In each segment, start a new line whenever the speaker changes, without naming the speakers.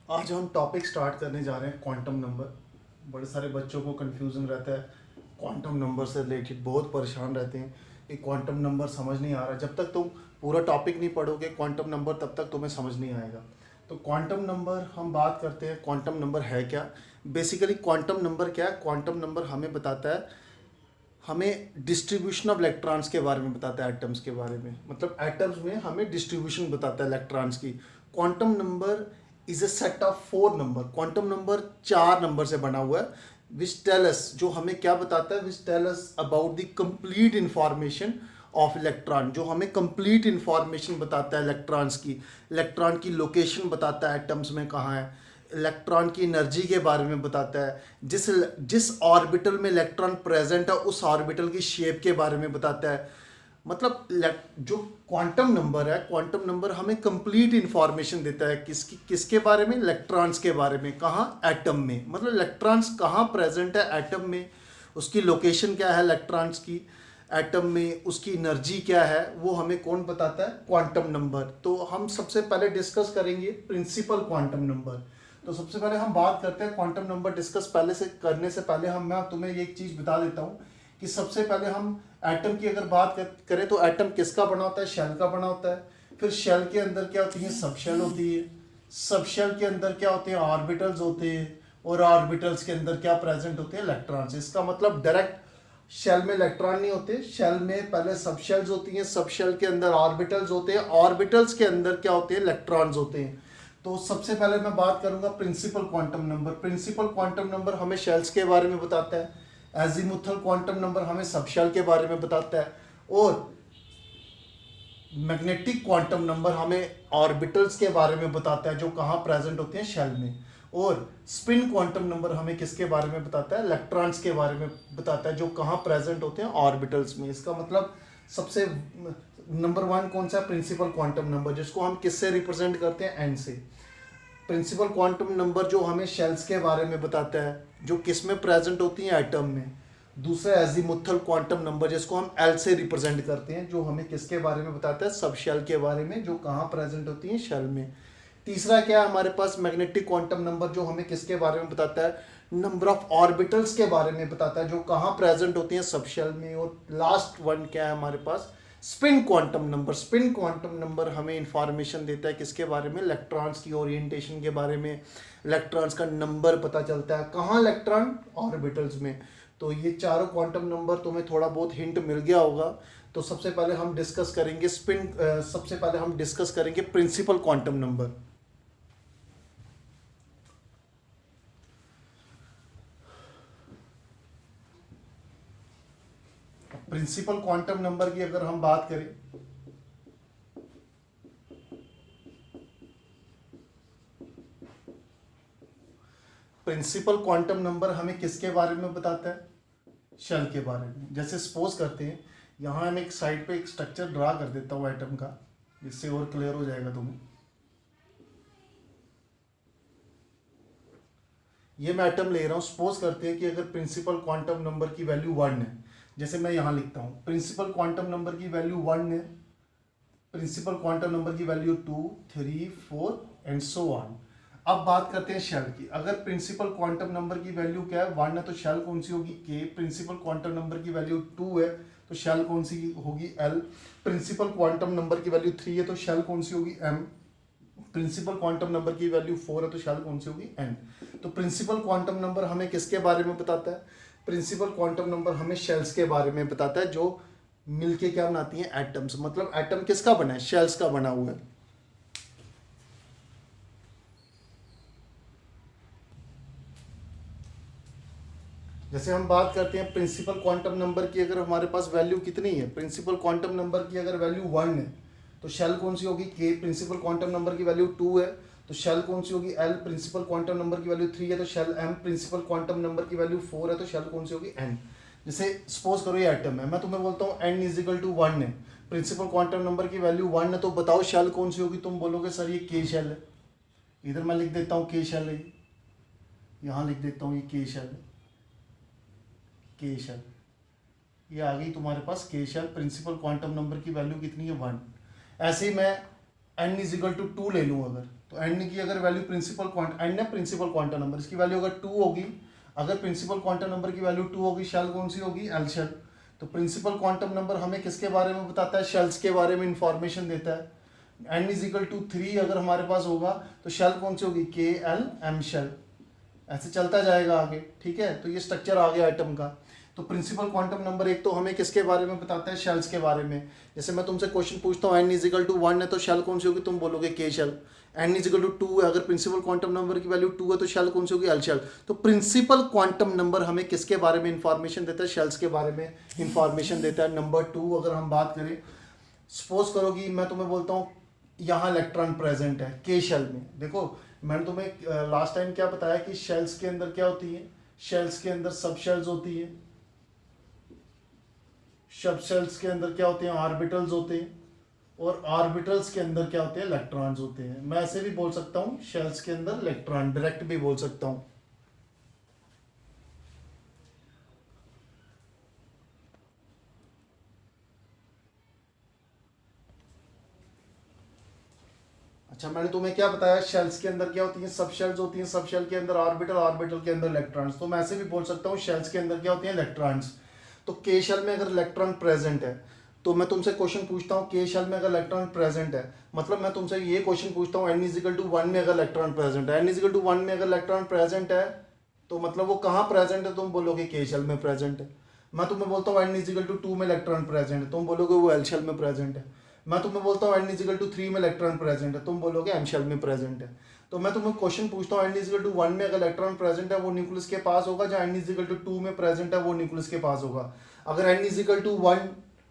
आज हम topic start करने जा रहे हैं क्वांटम नंबर। बड़े सारे बच्चों को कंफ्यूजन रहता है, क्वांटम नंबर से रिलेटेड बहुत परेशान रहते हैं कि क्वांटम नंबर समझ नहीं आ रहा। जब तक तुम पूरा टॉपिक नहीं पढ़ोगे क्वांटम नंबर तब तक तुम्हें समझ नहीं आएगा। तो क्वांटम नंबर हम बात करते हैं, क्वांटम नंबर है क्या। बेसिकली क्वांटम नंबर क्या है? क्वांटम नंबर हमें बताता है, हमें डिस्ट्रीब्यूशन ऑफ इलेक्ट्रॉन्स के बारे में बताता है, एटम्स के बारे में, मतलब एटम्स में हमें डिस्ट्रीब्यूशन बताता है इलेक्ट्रॉन्स की। Quantum number is a set of 4 number. Quantum number 4 number से बना हुआ है। विच टेल अस, जो हमें क्या बताता है, which tell us about the complete information of electron, जो हमें कंप्लीट इंफॉर्मेशन बताता है इलेक्ट्रॉन्स की। इलेक्ट्रॉन की लोकेशन बताता है एटम्स में कहाँ है, इलेक्ट्रॉन की एनर्जी के बारे में बताता है, जिस जिस ऑर्बिटल में इलेक्ट्रॉन प्रेजेंट है उस ऑर्बिटल की शेप के बारे में बताता है। मतलब जो क्वांटम नंबर है, क्वांटम नंबर हमें कंप्लीट इंफॉर्मेशन देता है किसके बारे में, इलेक्ट्रॉन्स के बारे में। कहाँ? एटम में। मतलब इलेक्ट्रॉन्स कहाँ प्रेजेंट है एटम में, उसकी लोकेशन क्या है इलेक्ट्रॉन्स की एटम में, उसकी एनर्जी क्या है, वो हमें कौन बताता है? Quantum number. तो हम सबसे पहले डिस्कस करेंगे प्रिंसिपल क्वांटम नंबर। तो सबसे पहले हम बात करते हैं क्वांटम नंबर डिस्कस करने से पहले मैं तुम्हें एक चीज़ बता देता हूँ कि सबसे पहले हम एटम की अगर बात करें तो एटम किसका बना होता है? शेल का बना होता है। फिर शेल के अंदर क्या होती है? सब शेल होती है। सब शेल के अंदर क्या होते हैं? ऑर्बिटल्स होते हैं। और ऑर्बिटल्स के अंदर क्या प्रेजेंट होते हैं? इलेक्ट्रॉन्स। इसका मतलब डायरेक्ट शेल में इलेक्ट्रॉन नहीं होते, शेल में पहले सब शेल्स होती हैं, सब शेल के अंदर ऑर्बिटल्स होते हैं, ऑर्बिटल्स के अंदर क्या होते हैं? इलेक्ट्रॉन्स होते हैं। तो सबसे पहले मैं बात करूंगा principal quantum number. Principal quantum number हमें शेल्स के बारे में बताता है। एजीमुथल क्वांटम नंबर हमें सब शेल के बारे में बताता है। और मैग्नेटिक क्वांटम नंबर हमें ऑर्बिटल्स के बारे में बताता है जो कहाँ प्रेजेंट होते हैं? शेल में। और स्पिन क्वांटम नंबर हमें किसके बारे में बताता है? इलेक्ट्रॉन्स के बारे में बताता है जो कहाँ प्रेजेंट होते हैं? ऑर्बिटल्स में। इसका मतलब सबसे नंबर 1 कौन सा? प्रिंसिपल क्वांटम नंबर, जिसको हम किससे रिप्रेजेंट करते हैं? एन से। प्रिंसिपल क्वांटम नंबर जो हमें शेल्स के बारे में बताता है जो किस में प्रेजेंट होती हैं? एटम में। दूसरा एजीमुथल क्वांटम नंबर जिसको हम एल से रिप्रेजेंट करते हैं, जो हमें किसके बारे में बताता है? सब शेल के बारे में, जो कहाँ प्रेजेंट होती हैं? शेल में। तीसरा क्या है हमारे पास? मैग्नेटिक क्वांटम नंबर, जो हमें किसके बारे में बताता है? नंबर ऑफ ऑर्बिटल्स के बारे में बताता है जो कहाँ प्रेजेंट होती हैं? सब शेल में। और लास्ट वन क्या है हमारे पास? Spin quantum number. Spin quantum number हमें इंफॉर्मेशन देता है किसके बारे में? इलेक्ट्रॉन्स की ओरिएंटेशन के बारे में। इलेक्ट्रॉन्स का नंबर पता चलता है कहाँ? इलेक्ट्रॉन ऑर्बिटल्स में। तो ये चारों क्वांटम नंबर तुम्हें थोड़ा बहुत हिंट मिल गया होगा। तो सबसे पहले हम डिस्कस करेंगे सबसे पहले हम डिस्कस करेंगे principal quantum number. Principal quantum number की अगर हम बात करें, प्रिंसिपल क्वांटम नंबर हमें किसके बारे में बताता है? शेल के बारे में। जैसे सपोज करते हैं, यहाँ मैं एक साइड पे एक स्ट्रक्चर ड्रा कर देता हूँ एटम का, जिससे और क्लियर हो जाएगा तुम्हें। ये मैं एटम ले रहा हूँ। सपोज करते हैं कि अगर प्रिंसिपल क्वांटम नंबर की वैल्यू 1 है, जैसे मैं यहाँ लिखता हूँ प्रिंसिपल क्वांटम नंबर की वैल्यू 1 है, प्रिंसिपल क्वांटम नंबर की वैल्यू 2, 3, 4 एंड सो ऑन। अब बात करते हैं शेल की। अगर प्रिंसिपल क्वांटम नंबर की वैल्यू क्या है? 1 है तो शेल कौन सी होगी? के। प्रिंसिपल क्वांटम नंबर की वैल्यू 2 है तो शेल कौन सी होगी? एल। प्रिंसिपल क्वांटम नंबर की वैल्यू 3 है तो शेल कौन सी होगी? एम। प्रिंसिपल क्वांटम नंबर की वैल्यू 4 है तो शेल कौन सी होगी? एन। तो प्रिंसिपल क्वांटम नंबर हमें किसके बारे में बताता है? प्रिंसिपल क्वांटम नंबर हमें शेल्स के बारे में बताता है जो मिलके क्या बनाती हैं? एटम्स। मतलब एटम किसका बना है? शेल्स का बना हुआ है। जैसे हम बात करते हैं प्रिंसिपल क्वांटम नंबर की, अगर हमारे पास वैल्यू कितनी है? प्रिंसिपल क्वांटम नंबर की अगर वैल्यू 1 है तो शेल कौन सी होगी? के। प्रिंसिपल क्वांटम नंबर की वैल्यू 2 है तो शेल कौन सी होगी? एल। प्रिंसिपल क्वांटम नंबर की वैल्यू 3 है तो shell M. Principal quantum number की वैल्यू 4 है तो शेल कौन सी होगी? एन। जैसे सपोज करो ये एटम है, मैं तुम्हें बोलता हूँ एन इज इक्वल टू 1 है, प्रिंसिपल क्वांटम नंबर की वैल्यू 1 है, तो बताओ शेल कौन सी होगी? तुम बोलोगे सर ये के शेल है। इधर मैं लिख देता हूँ के शेल है, यहाँ लिख देता हूँ ये के शेल है, के शेल। ये आ गई तुम्हारे पास के शेल। प्रिंसिपल क्वांटम नंबर की वैल्यू कितनी है? 1। ऐसे ही मैं एन इज इक्वल टू 2 ले लूँ, अगर तो एन की अगर वैल्यू एन है प्रिंसिपल क्वांटम नंबर, इसकी वैल्यू अगर 2 होगी, अगर प्रिंसिपल क्वांटम नंबर की वैल्यू 2 होगी, शेल कौन सी होगी, एल शेल। तो प्रिंसिपल क्वांटम नंबर हमें किसके बारे में बताता है, शेल्स के बारे में इंफॉर्मेशन देता है। एन इज इक्वल टू 3 अगर हमारे पास होगा तो शेल कौन सी होगी, के एल एम शेल, ऐसे चलता जाएगा आगे, ठीक है। तो ये स्ट्रक्चर आ गया एटम का। तो प्रिंसिपल क्वांटम नंबर एक तो हमें किसके बारे में बताता है, शेल्स के बारे में। जैसे मैं तुमसे क्वेश्चन पूछता हूँ एन इजिकल टू 1 है तो शेल कौन सी होगी, तुम बोलोगे के शेल। एन इजिकल टू 2 है, अगर प्रिंसिपल क्वांटम नंबर की वैल्यू 2 है तो शेल कौन सी होगी, एल शेल। तो प्रिंसिपल क्वांटम नंबर हमें किसके बारे में इंफॉर्मेशन देता है, शेल्स के बारे में इंफॉर्मेशन देता है। नंबर 2 अगर हम बात करें, सपोज करो कि मैं तुम्हें बोलता हूँ यहाँ इलेक्ट्रॉन प्रेजेंट है के शेल में। देखो मैंने तुम्हें लास्ट टाइम क्या बताया कि शेल्स के अंदर क्या होती है, शेल्स के अंदर सब शेल्स होती है, सब शेल्स के अंदर क्या होते हैं, ऑर्बिटल्स होते हैं, और ऑर्बिटल्स के अंदर क्या होते हैं, इलेक्ट्रॉन्स होते हैं। मैं ऐसे भी बोल सकता हूँ शेल्स के अंदर इलेक्ट्रॉन, डायरेक्ट भी बोल सकता हूँ। अच्छा मैंने तुम्हें क्या बताया, शेल्स के अंदर क्या होती है, सब शेल्स होती हैं, सब शेल के अंदर ऑर्बिटल, ऑर्बिटल के अंदर इलेक्ट्रॉन्स। तो मैं ऐसे भी बोल सकता हूँ शेल्स के अंदर क्या होते हैं, इलेक्ट्रॉन्स। तो के शेल में अगर इलेक्ट्रॉन प्रेजेंट है तो मैं तुमसे क्वेश्चन पूछता हूँ के शेल में अगर इलेक्ट्रॉन प्रेजेंट है, मतलब मैं तुमसे ये क्वेश्चन पूछता हूँ एन इजिकल टू 1 में अगर इलेक्ट्रॉन प्रेजेंट है, एन इजिकल टू 1 में अगर इलेक्ट्रॉन प्रेजेंट है तो मतलब वो कहाँ प्रेजेंट है, तुम बोलोगे के शेल में प्रेजेंट है। मैं तुम्हें बोलता हूँ एन इजिकल टू 2 में इलेक्ट्रॉन प्रेजेंट है, तुम बोलोगे वो एल शेल में प्रेजेंट है। मैं तुम्हें बोलता हूँ एन इजिकल टू 3 में इलेक्ट्रॉन प्रेजेंट है, तुम बोलोगे एम शेल में प्रेजेंट है। तो मैं तुम्हें क्वेश्चन पूछता हूँ एन इजिकल टू 1 में अगर इलेक्ट्रॉन प्रेजेंट है वो न्यूक्लियस के पास होगा, जहाँ एन इजिकल टू 2 में प्रेजेंट है वो न्यूक्लियस के पास होगा। अगर एन इजिकल टू 1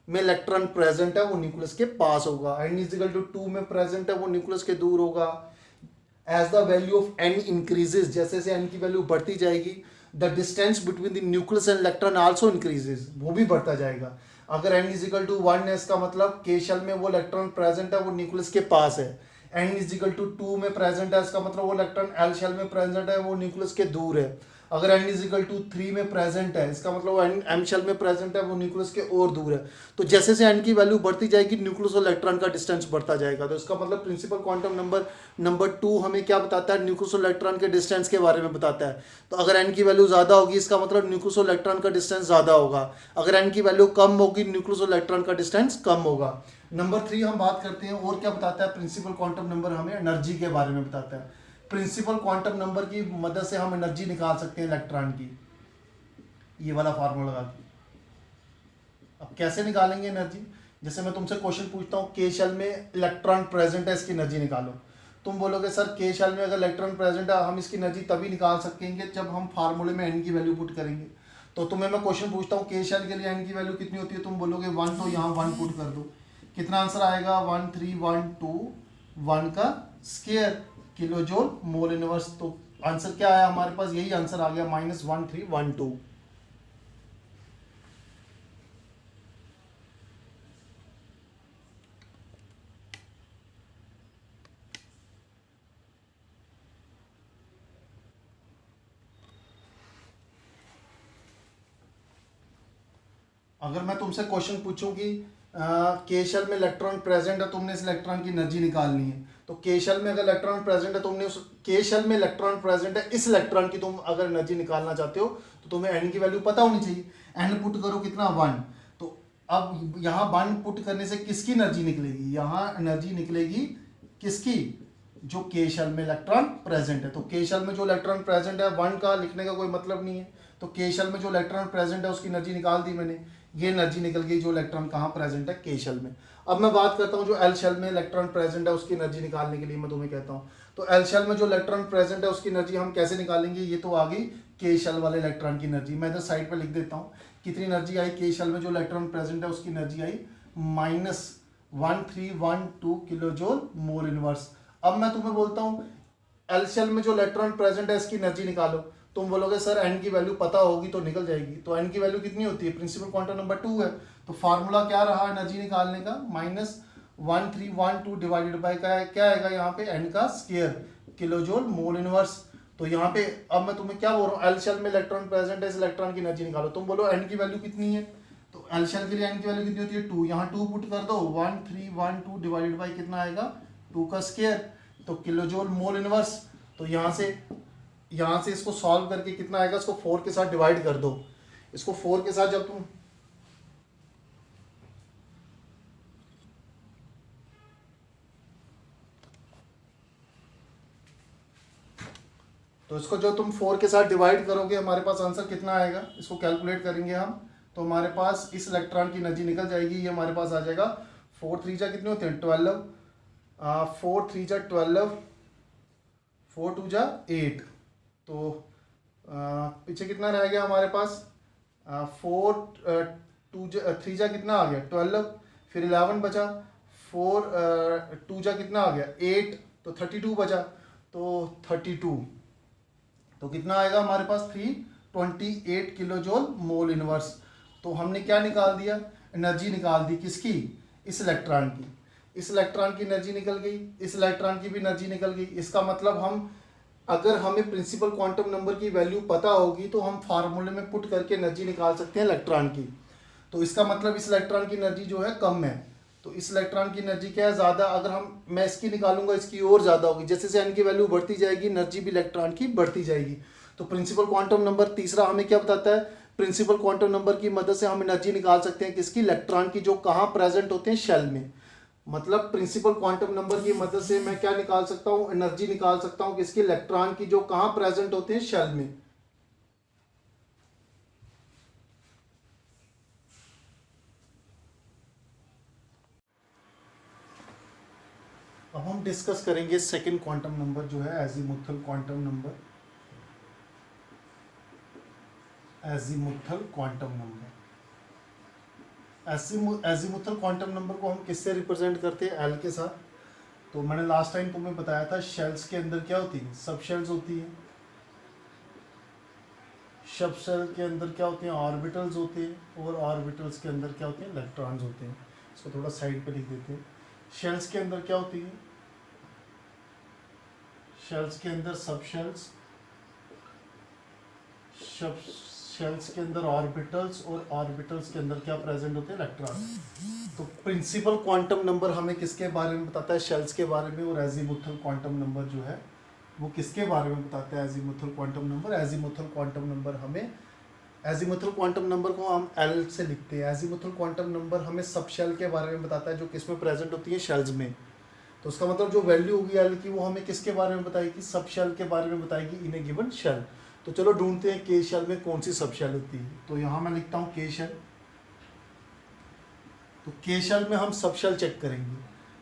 में इलेक्ट्रॉन प्रेजेंट है वो न्यूक्लियस के पास होगा, एन इजिकल टू 2 में प्रेजेंट है वो न्यूक्लियस के दूर होगा। As the value of n increases, जैसे जैसे एन की वैल्यू बढ़ती जाएगी, the distance between the nucleus and electron also increases, वो भी बढ़ता जाएगा। अगर एन इजिकल टू 1 है इसका मतलब के शेल में वो इलेक्ट्रॉन प्रेजेंट है वो न्यूक्लियस के पास है। एन इजिकल टू 2 में प्रेजेंट है इसका मतलब वो इलेक्ट्रॉन एल शेल में प्रेजेंट है वो न्यूक्लियस के दूर है। अगर एन इजिकल टू 3 में प्रेजेंट है इसका मतलब वो एम शेल में प्रेजेंट है वो न्यूक्लियस के और दूर है। तो जैसे जैसे एन की वैल्यू बढ़ती जाएगी न्यूक्लियस और इलेक्ट्रॉन का डिस्टेंस बढ़ता जाएगा। तो इसका मतलब प्रिंसिपल क्वांटम नंबर 2 हमें क्या बताता है, न्यूक्लियस और इलेक्ट्रॉन के डिस्टेंस के बारे में बताता है। तो अगर एन की वैल्यू ज़्यादा होगी इसका मतलब न्यूक्लियस और इलेक्ट्रॉन का डिस्टेंस ज़्यादा होगा, अगर एन की वैल्यू कम होगी न्यूक्लियस और इलेक्ट्रॉन का डिस्टेंस कम होगा। नंबर 3 हम बात करते हैं और क्या बताता है, प्रिंसिपल क्वांटम नंबर हमें एनर्जी के बारे में बताता है। प्रिंसिपल क्वांटम नंबर की मदद से हम एनर्जी निकाल सकते हैं इलेक्ट्रॉन की, ये वाला फार्मूला लगा के। अब कैसे निकालेंगे एनर्जी, जैसे मैं तुमसे क्वेश्चन पूछता हूँ के शेल में इलेक्ट्रॉन प्रेजेंट है इसकी एनर्जी निकालो, तुम बोलोगे सर के शेल में अगर इलेक्ट्रॉन प्रेजेंट है हम इसकी एनर्जी तभी निकाल सकेंगे जब हम फार्मूले में एन की वैल्यू पुट करेंगे। तो तुम्हें मैं क्वेश्चन पूछता हूँ के शेल के लिए एन की वैल्यू कितनी होती है, तुम बोलोगे 1, तो यहाँ 1 पुट कर दो, कितना आंसर आएगा 1312 का square kilo joule mole inverse. तो आंसर क्या आया हमारे पास, यही आंसर आ गया -1312। अगर मैं तुमसे क्वेश्चन पूछूं कि के शेल में इलेक्ट्रॉन प्रेजेंट है, तुमने इस इलेक्ट्रॉन की एनर्जी निकालनी है, तो के शेल में अगर इलेक्ट्रॉन प्रेजेंट है, तुमने उस के शेल में इलेक्ट्रॉन प्रेजेंट है इस इलेक्ट्रॉन की तुम अगर एनर्जी निकालना चाहते हो तो तुम्हें एन की वैल्यू पता होनी चाहिए। एन पुट करो कितना 1, तो अब यहाँ 1 पुट करने से किसकी एनर्जी निकलेगी, यहाँ एनर्जी निकलेगी किसकी, जो के शेल में इलेक्ट्रॉन प्रेजेंट है। तो के शेल में जो इलेक्ट्रॉन प्रेजेंट है 1 का लिखने का कोई मतलब नहीं है, तो के शेल में जो इलेक्ट्रॉन प्रेजेंट है उसकी एनर्जी निकाल दी मैंने, ये एनर्जी निकल गई जो इलेक्ट्रॉन कहाँ प्रेजेंट है, के शेल में। अब मैं बात करता हूँ जो एल शेल में इलेक्ट्रॉन प्रेजेंट है उसकी एनर्जी निकालने के लिए मैं तुम्हें कहता हूँ, तो एल शेल में जो इलेक्ट्रॉन प्रेजेंट है उसकी एनर्जी हम कैसे निकालेंगे, ये तो आ गई के शेल वाले इलेक्ट्रॉन की एनर्जी। मैं इधर साइड पर लिख देता हूँ कितनी एनर्जी आई, के शेल में जो इलेक्ट्रॉन प्रेजेंट है उसकी एनर्जी आई -1312 किलो जूल मोल इनवर्स। अब मैं तुम्हें बोलता हूँ एल शेल में जो इलेक्ट्रॉन प्रेजेंट है इसकी एनर्जी निकालो, तुम बोलोगे सर एन की वैल्यू पता होगी तो निकल जाएगी, तो एन की वैल्यू कितनी होती है, प्रिंसिपल क्वांटम नंबर 2 है, तो फार्मूला क्या रहा एनर्जी निकालने का, -1312 डिवाइडेड बाय क्या आएगा यहाँ पे एन का square kilo joule mole inverse. तो यहाँ पे अब मैं तुम्हें क्या बोल रहा हूँ, एल शेल में इलेक्ट्रॉन प्रेजेंट है इस इलेक्ट्रॉन की एनर्जी निकालो, तुम बोलो एन की वैल्यू कितनी है, तो एल शेल के लिए एन की वैल्यू कितनी होती है 2, यहाँ 2 पुट कर दो, 1312 डिवाइडेड बाई कितना आएगा 2 का स्क्वायर, तो किलोजोल मोल इनवर्स। तो यहाँ से इसको सॉल्व करके कितना आएगा, इसको 4 के साथ डिवाइड कर दो। इसको 4 के साथ जब तुम तो इसको जो तुम 4 के साथ डिवाइड करोगे हमारे पास आंसर कितना आएगा, इसको कैलकुलेट करेंगे हम। तो हमारे पास इस इलेक्ट्रॉन की एनर्जी निकल जाएगी, ये हमारे पास आ जाएगा 4 3 जा कितने होते हैं 12, 4 3 जा 12, 4 2 जा 8। तो पीछे कितना रह गया हमारे पास, 4 2 3 जा कितना आ गया 12, फिर 11 बचा, 4 2 जा कितना आ गया 8, तो 32 बचा। तो 32 तो कितना आएगा हमारे पास 328 किलोजोल मोल इनवर्स। तो हमने क्या निकाल दिया, एनर्जी निकाल दी किसकी, इस इलेक्ट्रॉन की। इस इलेक्ट्रॉन की एनर्जी निकल गई, इस इलेक्ट्रॉन की भी एनर्जी निकल गई। इसका मतलब हम, अगर हमें प्रिंसिपल क्वांटम नंबर की वैल्यू पता होगी तो हम फार्मूले में पुट करके एनर्जी निकाल सकते हैं इलेक्ट्रॉन की। तो इसका मतलब इस इलेक्ट्रॉन की एनर्जी जो है कम है, तो इस इलेक्ट्रॉन की एनर्जी क्या है ज़्यादा। अगर मैं इसकी निकालूंगा इसकी और ज़्यादा होगी, जैसे जैसे एन की वैल्यू बढ़ती जाएगी एनर्जी भी इलेक्ट्रॉन की बढ़ती जाएगी। तो प्रिंसिपल क्वांटम नंबर तीसरा हमें क्या बताता है, प्रिंसिपल क्वांटम नंबर की मदद से हम एनर्जी निकाल सकते हैं किसकी, इलेक्ट्रॉन की, जो कहाँ प्रेजेंट होते हैं शेल में। मतलब प्रिंसिपल क्वांटम नंबर की मदद से मैं क्या निकाल सकता हूँ, एनर्जी निकाल सकता हूँ किसकी, इलेक्ट्रॉन की, जो कहाँ प्रेजेंट होते हैं शेल में। अब हम डिस्कस करेंगे सेकंड क्वांटम नंबर जो है azimuthal quantum number. Azimuthal quantum number, azimuthal quantum number को हम किससे रिप्रेजेंट करते हैं, एल के साथ। तो मैंने लास्ट टाइम तुम्हें बताया था शेल्स के अंदर क्या होती है, सब शेल्स होती है। सब शेल के अंदर क्या होते हैं, ऑर्बिटल्स होते हैं, और ऑर्बिटल्स के अंदर क्या होते हैं, इलेक्ट्रॉन्स होते हैं। इसको थोड़ा साइड पे लिख देते हैं। शेल्स के अंदर क्या होती है, शेल्स के अंदर सब शेल्स, शेल्स के अंदर ऑर्बिटल्स, और ऑर्बिटल्स के अंदर क्या प्रेजेंट होते हैं, इलेक्ट्रॉन। तो प्रिंसिपल क्वांटम नंबर हमें किसके बारे में बताता है, शेल्स के बारे में। और एजीमुथल क्वांटम नंबर जो है वो किसके बारे में बताता है, azimuthal quantum number. Azimuthal quantum number हमें, एजीमुथल क्वांटम नंबर को हम एल से लिखते हैं। एजीमुथल क्वांटम नंबर हमें सब शेल के बारे में बताता है, जो किस में प्रेजेंट होती है, शेल्स में। तो उसका मतलब जो वैल्यू होगी एल की वो हमें किसके बारे में बताएगी, सब शेल के बारे में बताएगी इन ए गिवन शेल। तो चलो ढूंढते हैं के शेल में कौन सी सब शेल होती है। तो यहाँ मैं लिखता हूँ के शेल। तो के शेल में हम सब शेल चेक करेंगे।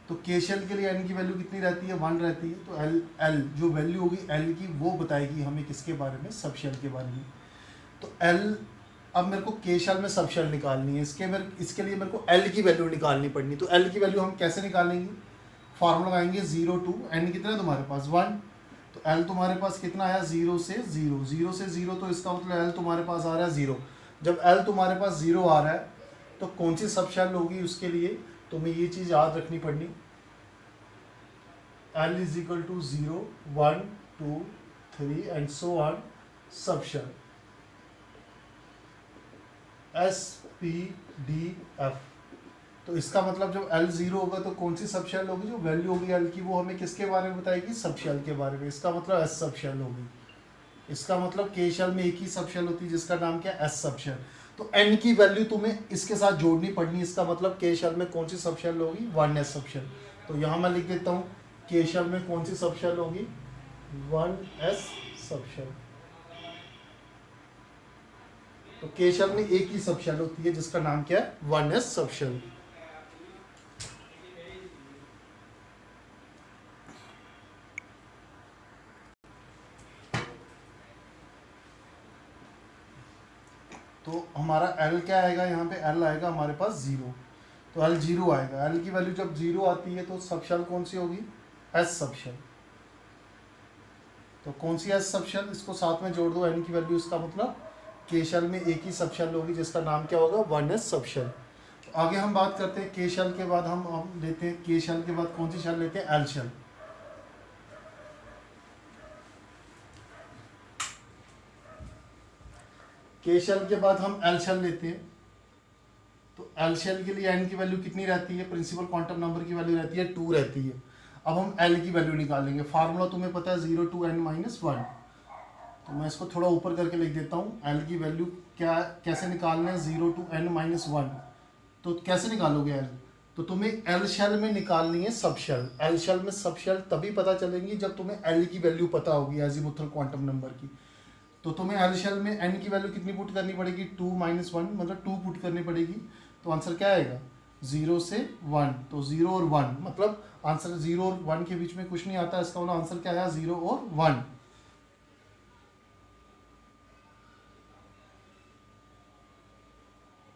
तो के शेल के लिए एन की वैल्यू कितनी रहती है, 1 रहती है। तो एल जो वैल्यू होगी एल की वो बताएगी हमें किसके बारे में, सब शेल के बारे में। तो एल, अब मेरे को के शेल में सब शेल निकालनी है, इसके लिए मेरे को एल की वैल्यू निकालनी पड़नी। तो एल की वैल्यू हम कैसे निकालेंगे, फार्मूला लगाएंगे 0 to एन कितना है तुम्हारे पास 1। तो एल तुम्हारे पास कितना आया, 0 से 0, 0 से 0, तो इसका मतलब एल तुम्हारे पास आ रहा है 0। जब एल तुम्हारे पास 0 आ रहा है तो कौन सी सब शेल होगी, उसके लिए तुम्हें ये चीज़ याद रखनी पड़नी, L is equal to 0 1 2 3 and so on sub shell, S P D F. तो इसका मतलब जब एल 0 होगा तो कौन सी सब शेल होगी, जो वैल्यू होगी एल की वो हमें किसके बारे में बताएगी, सब शेल के बारे में। इसका मतलब एस सब शेल होगी। इसका मतलब के शेल में एक ही सब शेल होती है जिसका नाम क्या है, एस सब शेल। तो एन की वैल्यू तुम्हें इसके साथ जोड़नी पड़नी। इसका मतलब के शेल में कौन सी सब शेल होगी, 1s सब शेल। तो यहाँ मैं लिख देता हूँ के शेल में कौन सी सब शेल होगी, 1s सब शेल। तो के शेल में एक ही सब शेल होती है जिसका नाम क्या है, 1s सब शेल। तो हमारा L क्या आएगा, यहाँ पे L आएगा हमारे पास 0। तो L 0 आएगा। L की वैल्यू जब 0 आती है तो सब शेल कौन सी होगी, S सब शेल। तो कौन सी S सब शेल, इसको साथ में जोड़ दो, N की वैल्यू, इसका मतलब के शेल में एक ही सब शेल होगी जिसका नाम क्या होगा, 1s सब शेल। तो आगे हम बात करते हैं के शेल के बाद हम लेते हैं, के शेल के बाद कौन सी शेल लेते हैं, L शेल। के शेल के बाद हम एल शेल लेते हैं। तो एल शेल के लिए एन की वैल्यू कितनी रहती है, प्रिंसिपल क्वांटम नंबर की वैल्यू रहती है 2 रहती है। अब हम एल की वैल्यू निकालेंगे। फार्मूला तुम्हें पता है 0 to n - 1। तो मैं इसको थोड़ा ऊपर करके लिख देता हूँ। एल की वैल्यू क्या कैसे निकालना है, 0 to n - 1। तो कैसे निकालोगे एल, तो तुम्हें एल शेल में निकालनी है सब शेल। एल शेल में सब शेल तभी पता चलेंगी जब तुम्हें एल की वैल्यू पता होगी एजीमुथल क्वांटम नंबर की। तो तुम्हें एल शेल में एन की वैल्यू कितनी पुट करनी पड़ेगी, 2 - 1, मतलब 2 पुट करनी पड़ेगी। तो आंसर क्या आएगा, 0 से 1। तो 0 और 1 मतलब आंसर 0 और 1 के बीच में कुछ नहीं आता, इसका मतलब आंसर क्या आया, 0 और 1।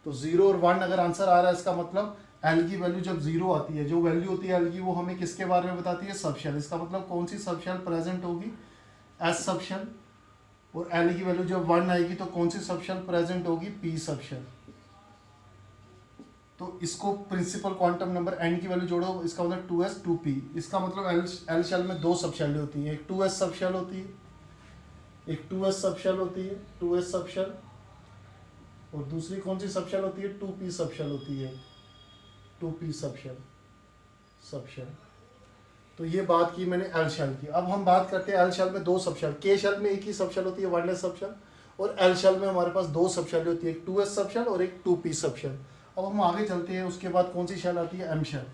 तो 0 और 1 अगर आंसर आ रहा है, इसका मतलब एल की वैल्यू जब 0 आती है, जो वैल्यू होती है एल की, वो हमें किसके बारे में बताती है, सब शेल। इसका मतलब कौन सी सब शेल प्रेजेंट होगी, एस सब शेल। और एल की वैल्यू जब 1 आएगी तो कौन सी सब शेल प्रेजेंट होगी, पी सब शेल। तो इसको प्रिंसिपल क्वांटम नंबर एन की वैल्यू जोड़ो, इसका मतलब 2s 2p। इसका मतलब एल शेल में दो सब शेल होती हैं, एक 2s सब शेल होती है, एक 2s सब शेल होती है, 2s सब शेल। और दूसरी कौन सी सब शेल होती है, 2p सब शेल होती है, 2p सब शेल। तो ये बात की मैंने एल शेल की। अब हम बात करते हैं एल शेल में दो सब शेल। के शेल में एक ही सब शेल होती है, वनलेस सब शेल। और एल शेल में हमारे पास दो सब शेल होती है, एक 2s सब शेल और एक 2p सब शेल। अब हम आगे चलते हैं, उसके बाद कौन सी शेल आती है, एम शेल।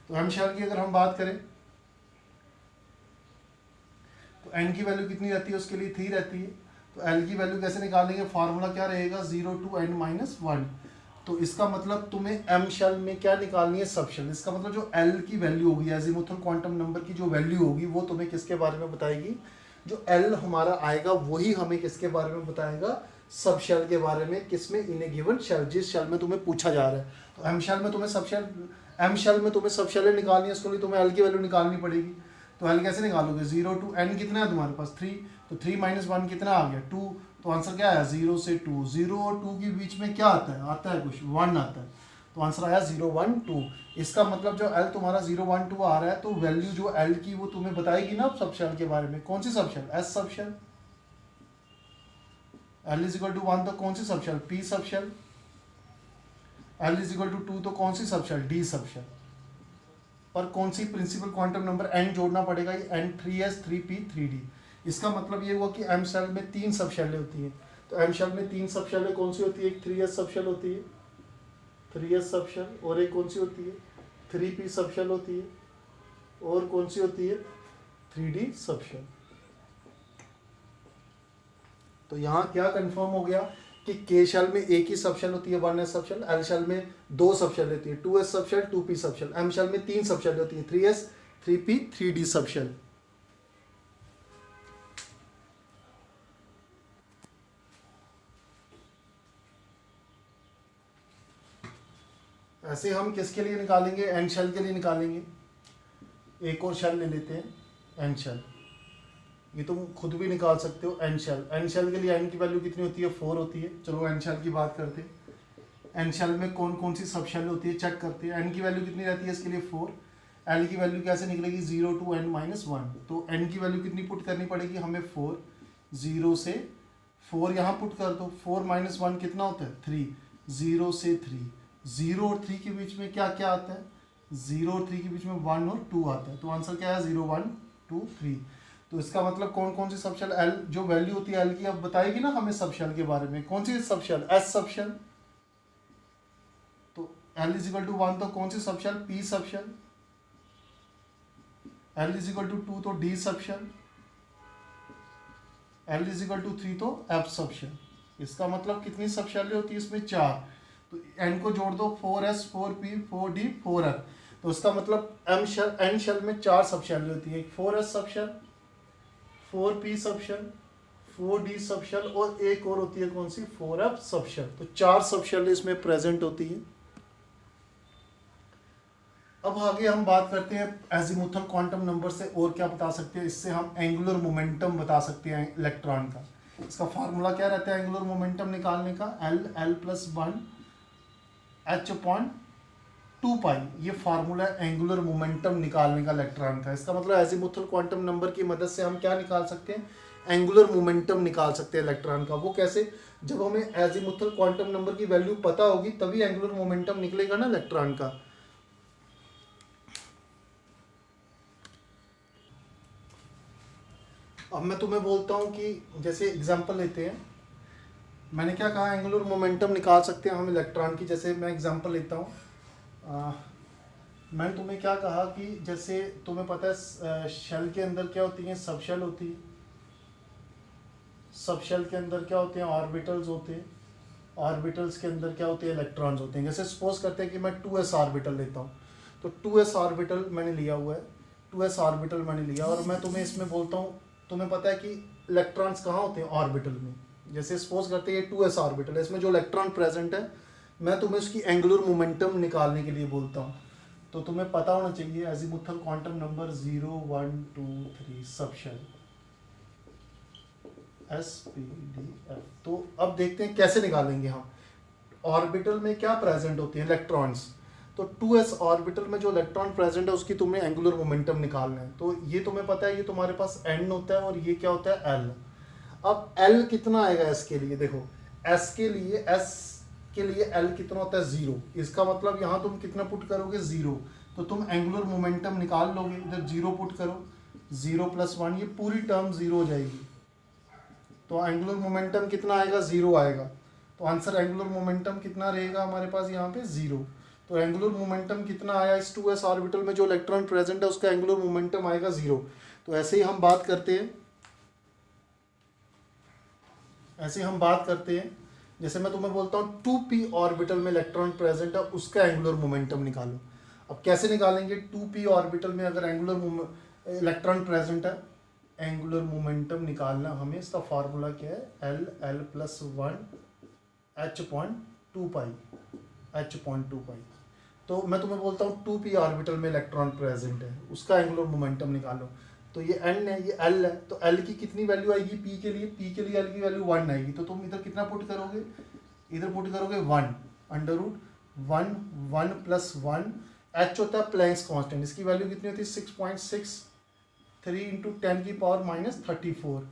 तो एम शेल की अगर हम बात करें तो एन की वैल्यू कितनी रहती है, उसके लिए 3 रहती है। तो एल की वैल्यू कैसे निकालेंगे, फार्मूला क्या रहेगा, 0 to n - 1। तो इसका मतलब तुम्हें एम शेल में क्या निकालनी है, सब शेल। इसका मतलब जो एल की वैल्यू होगी, एजीमुथल क्वांटम नंबर की जो वैल्यू होगी, वो तुम्हें किसके बारे में बताएगी, जो एल हमारा आएगा वही हमें किसके बारे में बताएगा, सब शेल के बारे में। किसमें, इन ए गिवन शेल, जिस शेल में तुम्हें पूछा जा रहा है। तो एम शेल में तुम्हें सब शेल, एम शेल में तुम्हें सब शेलें निकालनी है, उसके लिए तुम्हें एल की वैल्यू निकालनी पड़ेगी। तो एल कैसे निकालोगे, 0 to n कितना है तुम्हारे पास, 3। तो 3 - 1 कितना आ गया, 2। तो आंसर क्या आया, 0 से 2। 0 और 2 के बीच में क्या आता है, आता है कुछ, 1 आता है। तो आंसर आया 0 1 2। इसका मतलब जो एल तुम्हारा 0 1 2 आ रहा है, तो वैल्यू जो एल की वो तुम्हें बताएगी ना सब शेल के बारे में। कौन सी sub shell, S sub shell. L is equal to 1 तो कौन सी sub shell, P sub shell. L is equal to 2 तो कौन सी sub shell, D sub shell. और कौन सी प्रिंसिपल क्वांटम नंबर एन जोड़ना पड़ेगा, ये एन 3s 3p 3d। इसका मतलब ये हुआ कि एम शेल में 3 सब शेलें होती हैं। तो एम शेल में 3 सब शेलें कौन सी होती है, एक 3s सब शेल होती है, 3s सब शेल। और एक कौन सी होती है, 3p सब शेल होती है। और कौन सी होती है, 3d सब शेल। तो यहाँ क्या कंफर्म हो गया कि के शेल में एक ही सब शेल होती है, 1s सब शेल। एल शेल में 2 सब शेल होती है, 2s सब शेल 2p सब शेल। एम शेल में 3 सब शेल होती है, 3s 3p 3d सब शेल। ऐसे हम किसके लिए निकालेंगे, एन शेल के लिए निकालेंगे। एक और शेल ले लेते हैं, एन शेल। ये तुम खुद भी निकाल सकते हो, एन शेल। एन शेल के लिए एन की वैल्यू कितनी होती है, 4 होती है। चलो एन शेल की बात करते हैं। एन शेल में कौन कौन सी सब शेल होती है चेक करते हैं। एन की वैल्यू कितनी रहती है, इसके लिए 4। एल की वैल्यू कैसे निकलेगी, 0 to n - 1। तो एन की वैल्यू कितनी पुट करनी पड़ेगी हमें, 4। 0 से 4 यहाँ पुट कर दो, 4 - 1 कितना होता है, 3। 0 से 3, 0 और 3 के बीच में क्या क्या आता है, 0 और 3 के बीच में 1 और 2 आता है। तो आंसर क्या है, 0 1 2 3। तो इसका मतलब कौन कौन सी सब शेल, एल जो वैल्यू होती है एल की अब बताएगी ना हमें सब शेल के बारे में। कौन सी sub shell, S sub shell. तो एल इज इक्वल टू 1 तो कौन सी sub shell, P sub shell. L is equal to 2 तो D sub shell. L is equal to 3 तो एफ सब शेल। इसका मतलब कितनी सब शेलें होती है इसमें, 4। तो एन को जोड़ दो, 4s 4p 4d 4f। तो इसका मतलब एम शेल, एन शेल में 4 सब शेलें होती है, 4s सब शेल, 4p सब शेल, 4d सब शेल और एक और होती है कौन सी, 4f सब शेल। तो 4 सब शेल इसमें प्रेजेंट होती है। अब आगे हम बात करते हैं एजीमुथल क्वांटम नंबर से और क्या बता सकते हैं। इससे हम एंगुलर मोमेंटम बता सकते हैं इलेक्ट्रॉन का। इसका फार्मूला क्या रहता है एंगुलर मोमेंटम निकालने का, l + 1 h/2 पाई। ये फार्मूला एंगुलर मोमेंटम निकालने का इलेक्ट्रॉन का। इसका मतलब एजीमुथल क्वांटम नंबर की मदद से हम क्या निकाल सकते हैं, एंगुलर मोमेंटम निकाल सकते हैं इलेक्ट्रॉन का। वो कैसे, जब हमें एजीमुथल क्वांटम नंबर की वैल्यू पता होगी तभी एंगुलर मोमेंटम निकलेगा ना इलेक्ट्रॉन का। अब मैं तुम्हें बोलता हूँ कि जैसे एग्जांपल लेते हैं, मैंने क्या कहा, एंगुलर मोमेंटम निकाल सकते हैं हम इलेक्ट्रॉन की। जैसे मैं एग्जांपल लेता हूँ, मैंने तुम्हें क्या कहा कि जैसे तुम्हें पता है शेल के अंदर क्या होती हैं, सब शेल होती है। सब शेल के अंदर क्या होते हैं, ऑर्बिटल्स होते हैं। ऑर्बिटल्स के अंदर क्या होते हैं, इलेक्ट्रॉन्स होते हैं। जैसे सपोज करते हैं कि मैं 2s ऑर्बिटल लेता हूँ, तो 2s ऑर्बिटल मैंने लिया हुआ है, 2s ऑर्बिटल मैंने लिया, और मैं तुम्हें इसमें बोलता हूँ, तुम्हें पता है कि इलेक्ट्रॉन्स कहाँ होते हैं, ऑर्बिटल में। जैसे सपोज करते हैं ये 2s ऑर्बिटल है, इसमें जो इलेक्ट्रॉन प्रेजेंट है, मैं तुम्हें उसकी एंगुलर मोमेंटम निकालने के लिए बोलता हूँ। तो तुम्हें पता होना चाहिए एजीमुथल क्वांटम नंबर 0 1 2 3 सब शेल SPDF। तो अब देखते हैं कैसे निकालेंगे हम। ऑर्बिटल में क्या प्रेजेंट होते हैं, इलेक्ट्रॉन्स। तो 2s ऑर्बिटल में जो इलेक्ट्रॉन प्रेजेंट है उसकी तुम्हें एंगुलर मोमेंटम निकालना है। तो ये तुम्हें पता है, ये तुम्हारे पास n होता है और ये क्या होता है, l। अब l कितना आएगा s के लिए, देखो s के लिए l कितना होता है, 0। इसका मतलब यहाँ तुम कितना पुट करोगे, 0। तो तुम एंगुलर मोमेंटम निकाल लोगे, इधर 0 पुट करो, 0 + 1, ये पूरी टर्म 0 हो जाएगी। तो एंगुलर मोमेंटम कितना आएगा, 0 आएगा। तो आंसर एंगुलर मोमेंटम कितना रहेगा हमारे पास यहाँ पे, 0। तो एंगुलर मोमेंटम कितना आया, इस 2s ऑर्बिटल में जो इलेक्ट्रॉन प्रेजेंट है उसका एंगुलर मोमेंटम आएगा 0। तो ऐसे ही हम बात करते हैं, जैसे मैं तुम्हें बोलता हूँ 2p ऑर्बिटल में इलेक्ट्रॉन प्रेजेंट है, उसका एंगुलर मोमेंटम निकालो। अब कैसे निकालेंगे, 2p ऑर्बिटल में अगर एंगुलर इलेक्ट्रॉन प्रेजेंट है, एंगुलर मोमेंटम निकालना हमें, इसका फार्मूला क्या है, l + 1 h.2π। तो मैं तुम्हें बोलता हूँ 2p ऑर्बिटल में इलेक्ट्रॉन प्रेजेंट है, उसका एंगुलर मोमेंटम निकालो। तो ये n है, ये l है, तो l की कितनी वैल्यू आएगी, p के लिए l की वैल्यू 1 आएगी। तो तुम इधर कितना पुट करोगे, इधर पुट करोगे 1 √1 1 + 1, h होता है प्लैंक्स कांस्टेंट, इसकी वैल्यू कितनी होती है, 6.63 × 10⁻34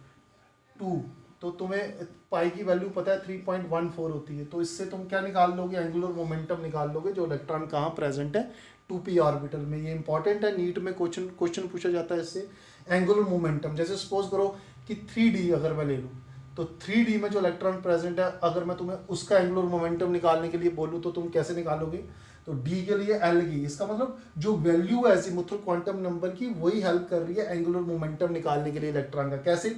2। तो तुम्हें पाई की वैल्यू पता है 3.14 होती है। तो इससे तुम क्या निकाल लोगे, एंगुलर मोमेंटम निकाल लोगे, जो इलेक्ट्रॉन कहाँ प्रेजेंट है, 2p ऑर्बिटल में। ये इंपॉर्टेंट है, नीट में क्वेश्चन पूछा जाता है इससे, एंगुलर मोमेंटम। जैसे सपोज करो कि 3d अगर मैं ले लूँ, तो 3d में जो इलेक्ट्रॉन प्रेजेंट है, अगर मैं तुम्हें उसका एंगुलर मोमेंटम निकालने के लिए बोलूँ तो तुम कैसे निकालोगे, तो d के लिए l की, इसका मतलब जो वैल्यू है एजीमुथल क्वांटम नंबर की, वही हेल्प कर रही है एंगुलर मोमेंटम निकालने के लिए इलेक्ट्रॉन का। कैसे,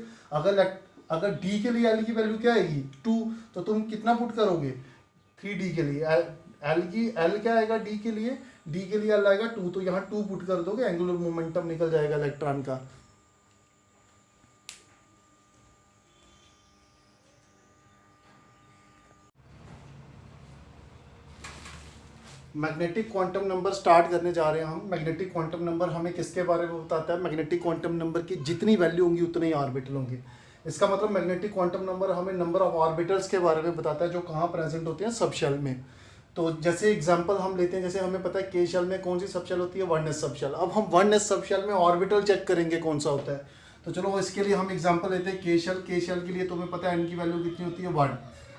अगर d के लिए l की वैल्यू क्या आएगी, 2, तो तुम कितना पुट करोगे, 3d के लिए l क्या आएगा, d के लिए l आएगा 2, तो यहाँ 2 पुट कर दोगे, एंगुलर मोमेंटम निकल जाएगा इलेक्ट्रॉन का। मैग्नेटिक क्वांटम नंबर स्टार्ट करने जा रहे हैं हम। मैग्नेटिक क्वांटम नंबर हमें किसके बारे में बताता है, मैग्नेटिक क्वांटम नंबर की जितनी वैल्यू होंगी उतने ही ऑर्बिटल होंगे। इसका मतलब मैग्नेटिक क्वांटम नंबर हमें नंबर ऑफ ऑर्बिटल्स के बारे में बताता है, जो कहाँ प्रेजेंट होते हैं, सब शेल में। तो जैसे एग्जांपल हम लेते हैं, जैसे हमें पता है के शेल में कौन सी सब शेल होती है, 1s सब शेल। अब हम 1s सब शेल में ऑर्बिटल चेक करेंगे कौन सा होता है। तो चलो इसके लिए हम एग्जाम्पल लेते हैं के शेल के लिए तुम्हें पता है n की वैल्यू कितनी होती है, 1।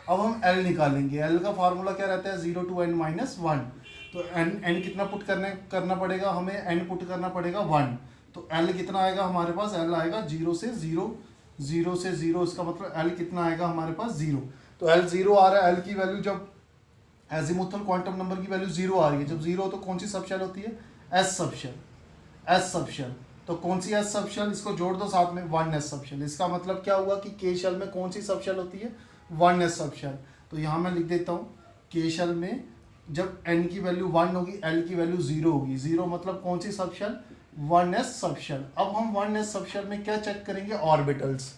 अब हम l निकालेंगे, l का फार्मूला क्या रहता है, 0 to n - 1। तो n कितना पुट करना पड़ेगा हमें, n पुट करना पड़ेगा 1। तो l कितना आएगा हमारे पास, l आएगा 0 से 0, 0 से 0, इसका मतलब l कितना आएगा हमारे पास, 0। तो l 0 आ रहा है, l की वैल्यू जब एजीमुथल क्वांटम नंबर की वैल्यू 0 आ रही है, जब 0 हो तो कौन सी सब शेल होती है, s सब शेल। तो कौन सी s सब शेल, इसको जोड़ दो साथ में, 1s सब शेल। इसका मतलब क्या हुआ कि के शेल में कौन सी सब शेल होती है, 1s सब शेल। तो यहाँ मैं लिख देता हूँ, के शेल में जब n की वैल्यू 1 होगी, l की वैल्यू 0 होगी। 0 मतलब कौन सी सब शेल, 1s सब शेल। अब हम 1s सब शेल में क्या चेक करेंगे, ऑर्बिटल्स।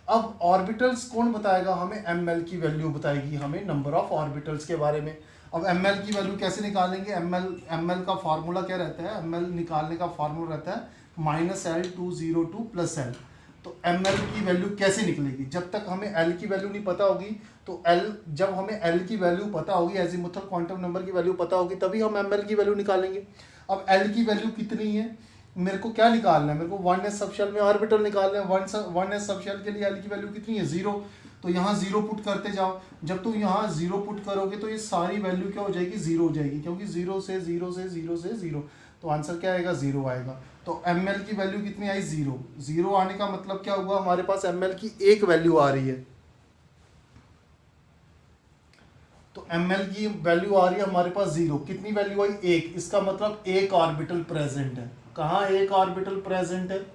अब ऑर्बिटल्स कौन बताएगा हमें, ml की वैल्यू बताएगी हमें नंबर ऑफ ऑर्बिटल्स के बारे में। अब ml की वैल्यू कैसे निकालेंगे, ml का फार्मूला क्या रहता है, ml निकालने का फार्मूला रहता है -L202 + L। तो ml की वैल्यू कैसे निकलेगी, जब तक हमें l की वैल्यू नहीं पता होगी, तो जब हमें l की वैल्यू पता होगी, एजीमुथल क्वांटम नंबर की वैल्यू पता होगी, तभी हम ml की वैल्यू निकालेंगे। अब l की वैल्यू कितनी है, मेरे को क्या निकालना है, मेरे को 1s सब शेल में ऑर्बिटल निकालना है। 1s सब शेल के लिए l की वैल्यू कितनी है, 0। तो यहाँ 0 पुट करते जाओ, जब तुम यहाँ 0 पुट करोगे तो ये सारी वैल्यू क्या हो जाएगी, 0 हो जाएगी, क्योंकि 0 से 0 से 0 से 0, तो आंसर क्या आएगा, 0 आएगा। तो ml की वैल्यू कितनी आई, 0। 0 आने का मतलब क्या हुआ, हमारे पास ml की एक वैल्यू आ रही है। तो ml की वैल्यू आ रही है हमारे पास 0, कितनी वैल्यू आई, 1। इसका मतलब एक ऑर्बिटल प्रेजेंट है। कहाँ एक ऑर्बिटल प्रेजेंट है,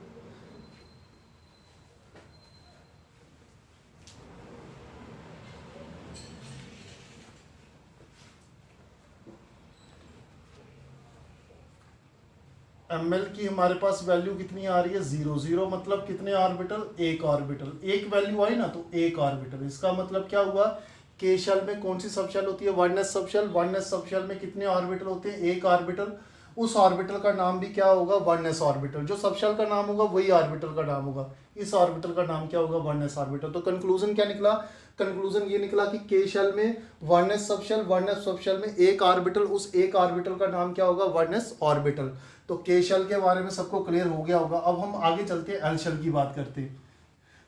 ml की हमारे पास वैल्यू कितनी आ रही है, 0। 0 मतलब कितने ऑर्बिटल, एक ऑर्बिटल। एक वैल्यू आई ना तो एक ऑर्बिटल। इसका मतलब क्या हुआ, के शेल में कौन सी सबशेल होती है, 1s सबशेल। 1s सबशेल में कितने ऑर्बिटल होते हैं, एक ऑर्बिटल। उस ऑर्बिटल का नाम भी क्या होगा, 1s ऑर्बिटल। जो सबशेल का नाम होगा वही ऑर्बिटल का नाम होगा। इस ऑर्बिटल का नाम क्या होगा, 1s ऑर्बिटल। तो कंक्लूजन क्या निकला, कंक्लूजन ये निकला कि के शेल में 1s सबशेल, 1s सबशेल में एक ऑर्बिटल, उस एक ऑर्बिटल का नाम क्या होगा, 1s ऑर्बिटल। तो के शेल के बारे में सबको क्लियर हो गया होगा। अब हम आगे चलते हैं, एल शेल की बात करते हैं।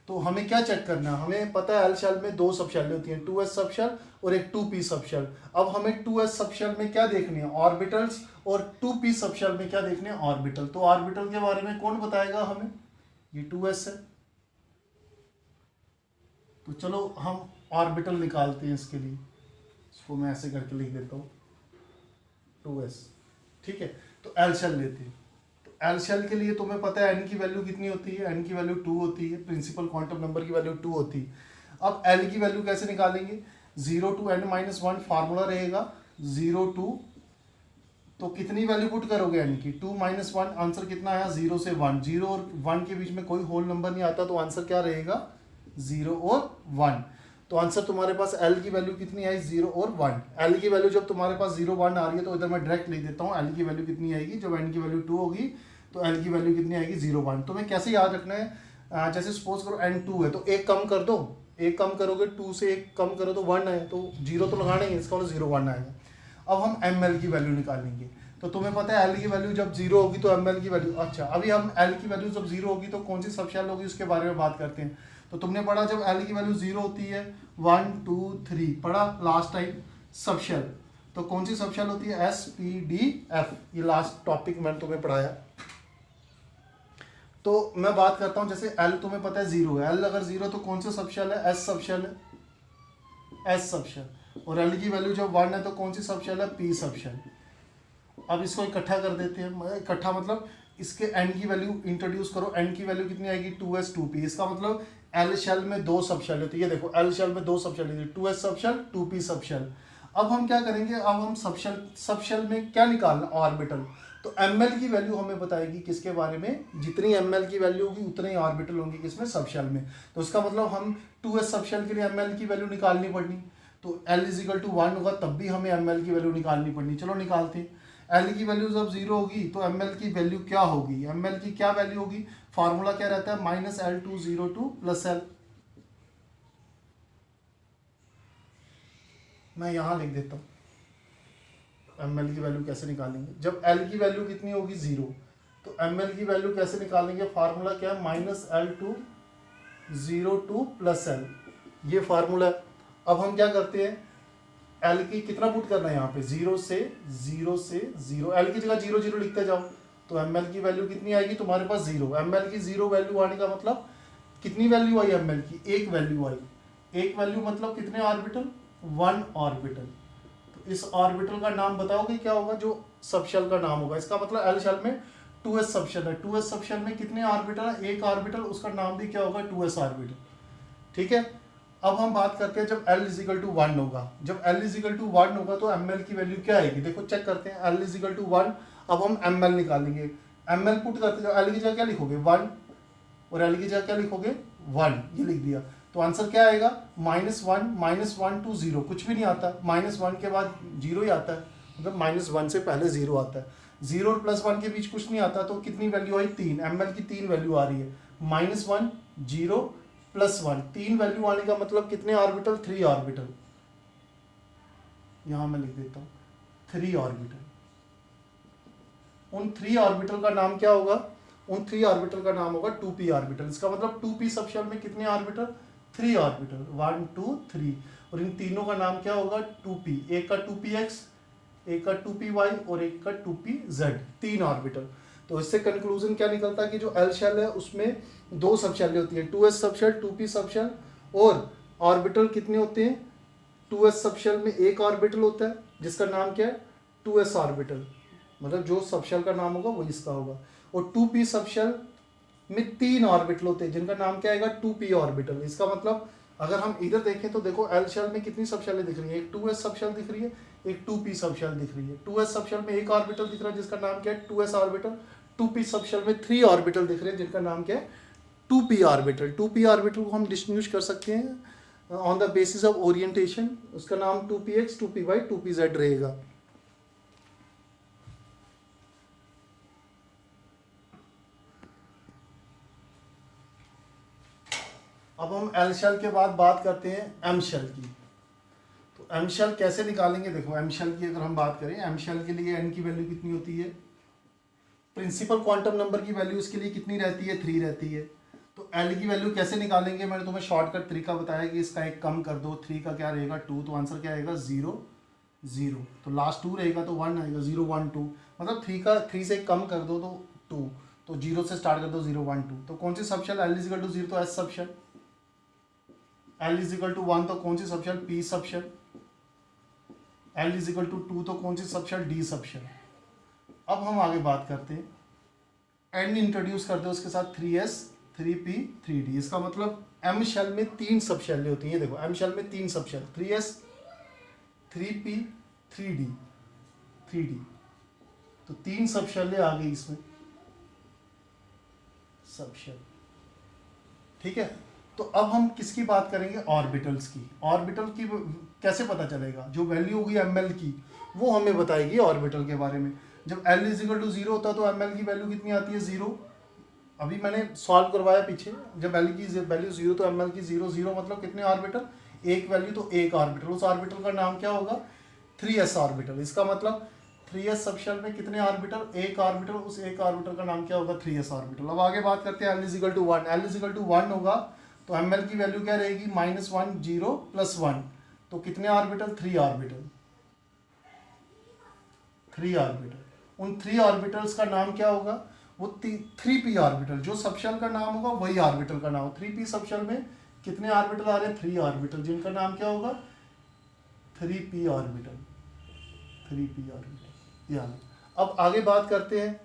तो हमें क्या चेक करना है, हमें पता है एल शेल में दो सबशेल होती हैं, 2s सबशेल और एक 2p सबशेल। अब हमें 2s सबशेल में क्या देखने हैं, ऑर्बिटल्स, और 2p सबशेल में क्या देखने हैं, ऑर्बिटल। तो ऑर्बिटल के बारे में कौन बताएगा हमें, ये 2s है। तो चलो हम ऑर्बिटल निकालते हैं इसके लिए। इसको मैं ऐसे करके लिख देता हूँ 2s, ठीक है। तो एल शेल लेते हैं। तो एल शेल के लिए तुम्हें पता है एन की वैल्यू कितनी होती है, एन की वैल्यू 2 होती है, प्रिंसिपल क्वांटम नंबर की वैल्यू 2 होती है। अब एल की वैल्यू कैसे निकालेंगे, 0 to n-1 फार्मूला रहेगा, 0 to, तो कितनी वैल्यू पुट करोगे एन की, 2 - 1। आंसर कितना आया, 0 से 1। 0 और 1 के बीच में कोई होल नंबर नहीं आता, तो आंसर क्या रहेगा, 0 और 1। तो आंसर तुम्हारे पास एल की वैल्यू कितनी आई, 0 और 1। एल की वैल्यू जब तुम्हारे पास 0 1 आ रही है तो इधर मैं डायरेक्ट लिख देता हूँ, एल की वैल्यू कितनी आएगी, जब एन की वैल्यू 2 होगी तो एल की वैल्यू कितनी आएगी, 0 1। तुम्हें कैसे याद रखना है, जैसे सपोज करो एन 2 है तो एक कम कर दो, एक कम करोगे 2 से एक कम करो तो 1 है, तो 0 तो लगाना ही है, इसका मतलब 0 1 आएगा। अब हम एम एल की वैल्यू निकालेंगे। तो तुम्हें पता है एल की वैल्यू जब 0 होगी तो एम एल की वैल्यू, अच्छा अभी हम एल की वैल्यू जब 0 होगी तो कौन सी सबशेल होगी उसके बारे में बात करते हैं। तो तुमने पढ़ा जब एल की वैल्यू 0 होती है, 1 2 3 पढ़ा लास्ट टाइम सबशेल। तो कौन सी सबशेल होती है, एस पी डी एफ, ये लास्ट टॉपिक मैंने तुम्हें पढ़ाया। तो मैं बात करता हूँ, जैसे एल तुम्हें पता है 0 है, एल अगर 0 तो कौन सा सबशेल है, एस सबशेल है, एस सबशेल। और एल की वैल्यू जब 1 है तो कौन सी सबशेल है, पी सबशेल। अब इसको इकट्ठा कर देते हैं, इकट्ठा मतलब इसके n की वैल्यू इंट्रोड्यूस करो, n की वैल्यू कितनी आएगी, 2s 2p। इसका मतलब एल शेल में दो सबशेल होती है, ये देखो एल शेल में दो सबशेल होती है, 2s सबशेल 2p सबशेल। अब हम क्या करेंगे, अब हम सबशेल में क्या निकालना, ऑर्बिटल। तो ml की वैल्यू हमें बताएगी किसके बारे में, जितनी ml की वैल्यू होगी उतने ही ऑर्बिटल होंगे किसमें, सबशेल में। तो इसका मतलब हम 2s सबशेल के लिए ml की वैल्यू निकालनी पड़नी, तो l = 1 होगा तब भी हमें ml की वैल्यू निकालनी पड़नी। चलो निकालते हैं। एल की वैल्यू जब 0 होगी तो एम एल की वैल्यू क्या होगी, एम एल की क्या वैल्यू होगी, फार्मूला क्या रहता है, -L202 + L। मैं यहां लिख देता हूं एम एल की वैल्यू कैसे निकालेंगे। जब एल की वैल्यू कितनी होगी 0, तो एम एल की वैल्यू कैसे निकालेंगे, फार्मूला क्या है, -L202 + L, ये फार्मूला है। अब हम क्या करते हैं, एल की कितना पुट करना है यहाँ पे, 0 से 0, एल की जगह 0 0 लिखते जाओ। तो एम एल की वैल्यू कितनी आएगी तुम्हारे पास, 0। एम एल की 0 वैल्यू आने का मतलब कितनी वैल्यू आई एम एल की, एक वैल्यू आई। एक वैल्यू मतलब कितने ऑर्बिटल, 1 ऑर्बिटल। तो इस ऑर्बिटल का नाम बताओगे क्या होगा, जो सबशेल का नाम होगा। इसका मतलब एल शेल में 2s सबशेल है, 2s सबशेल में कितने ऑर्बिटल है, एक ऑर्बिटल, उसका नाम भी क्या होगा, 2s ऑर्बिटल, ठीक है। अब हम बात करते हैं जब L = 1 होगा। जब L = 1 होगा तो ml की वैल्यू क्या आएगी, देखो चेक करते हैं। L = 1, अब हम ml निकालेंगे। ml पुट करते हैं, L की जगह क्या लिखोगे, 1, और L की जगह क्या लिखोगे, 1, ये लिख दिया। तो आंसर क्या आएगा, -1 to 0, कुछ भी नहीं आता, -1 के बाद 0 ही आता है, मतलब -1 से पहले 0 आता है। 0 और +1 के बीच कुछ नहीं आता, तो कितनी वैल्यू आई, 3। ml की 3 वैल्यू आ रही है, -1 0 +1, 3 वैल्यू आने का मतलब कितने ऑर्बिटल, 3 ऑर्बिटल। यहां मैं लिख देता हूं 3 ऑर्बिटल। उन 3 ऑर्बिटल का नाम क्या होगा, उन 3 ऑर्बिटल का नाम होगा 2p ऑर्बिटल। इसका मतलब 2p सबशेल में कितने ऑर्बिटल, 3 ऑर्बिटल, 1 2 3। और इन तीनों का नाम क्या होगा, 2p। एक का 2px, एक का 2py और एक का 2pz, 3 ऑर्बिटल। तो इससे कंक्लूजन क्या निकलता है कि जो एल शेल है उसमें दो सब शेलें होती हैं, 2s सब शेल, 2p सब शेल, और ऑर्बिटल कितने होते हैं, 2s सब शेल में एक ऑर्बिटल होता है जिसका नाम क्या है, 2s ऑर्बिटल, मतलब जो सब शेल का नाम होगा वो इसका होगा। और 2p सब शेल में तीन ऑर्बिटल होते हैं जिनका नाम क्या आएगा, 2p ऑर्बिटल। इसका मतलब अगर हम इधर देखें तो देखो एल शेल में कितनी सब शेलें दिख रही है, एक 2s सब शेल दिख रही है, एक 2p सब शेल दिख रही है। 2s सब शेल में एक ऑर्बिटल दिख रहा है जिसका नाम क्या है, 2s ऑर्बिटल। 2p सब शेल में 3 ऑर्बिटल दिख रहे हैं जिनका नाम क्या है, 2p ऑर्बिटल। 2p ऑर्बिटल को हम डिस्टिंग्विश कर सकते हैं on the basis of orientation, उसका नाम 2px, 2py, 2pz रहेगा। अब हम एल शेल के बाद बात करते हैं एम शेल की। तो एम शेल कैसे निकालेंगे, देखो एम शेल की अगर हम बात करें, एम शेल के लिए एन की वैल्यू कितनी होती है, प्रिंसिपल क्वांटम नंबर की वैल्यू इसके लिए कितनी रहती है, 3 रहती है। तो एल की वैल्यू कैसे निकालेंगे, मैंने तुम्हें शॉर्टकट तरीका बताया कि इसका एक कम कर दो, 3 का क्या रहेगा 2, तो आंसर क्या आएगा 0 0, तो लास्ट 2 रहेगा तो 1 आएगा, 0 1 2, मतलब 3 से कम कर दो तो 2, तो 0 से स्टार्ट कर दो 0 1 2। तो कौन सी sub shell, L is equal to 0 तो S sub shell, L is equal to 1 तो कौन सी sub shell, P sub shell, L is equal to 2 तो कौन सी sub shell, D sub shell. अब हम आगे बात करते हैं, एन इंट्रोड्यूस करते हैं उसके साथ 3s 3p 3d। इसका मतलब एम शेल में 3 सब शेलें होती हैं, देखो एम शेल में 3 सब shell, 3s 3p 3d 3d, तो 3 सब शेलें आ गई इसमें, सब शेल, ठीक है। तो अब हम किसकी बात करेंगे, ऑर्बिटल्स की। ऑर्बिटल की कैसे पता चलेगा, जो वैल्यू होगी ml की वो हमें बताएगी ऑर्बिटल के बारे में। जब l इजिकल टू 0 होता है तो ml की वैल्यू कितनी आती है, 0। अभी मैंने सॉल्व करवाया पीछे, जब l की वैल्यू 0 तो ml की 0 0, मतलब कितने ऑर्बिटल, एक वैल्यू तो एक ऑर्बिटल, उस ऑर्बिटल का नाम क्या होगा, 3s ऑर्बिटल। इसका मतलब 3s सब शेल में कितने ऑर्बिटल, एक ऑर्बिटल, उस एक ऑर्बिटल का नाम क्या होगा, 3s ऑर्बिटल। अब आगे बात करते हैं l is equal to 1, l is equal to 1 होगा तो ml की वैल्यू क्या रहेगी, -1 0 +1, तो कितने ऑर्बिटल, 3 ऑर्बिटल, 3 ऑर्बिटल। उन 3 ऑर्बिटल्स का नाम क्या होगा, वो 3p ऑर्बिटल, जो सब शेल का नाम होगा वही ऑर्बिटल का नाम। 3p सब शेल में कितने ऑर्बिटल आ रहे हैं, 3 ऑर्बिटल, जिनका नाम क्या होगा, 3p ऑर्बिटल, 3p ऑर्बिटल। यानी अब आगे बात करते हैं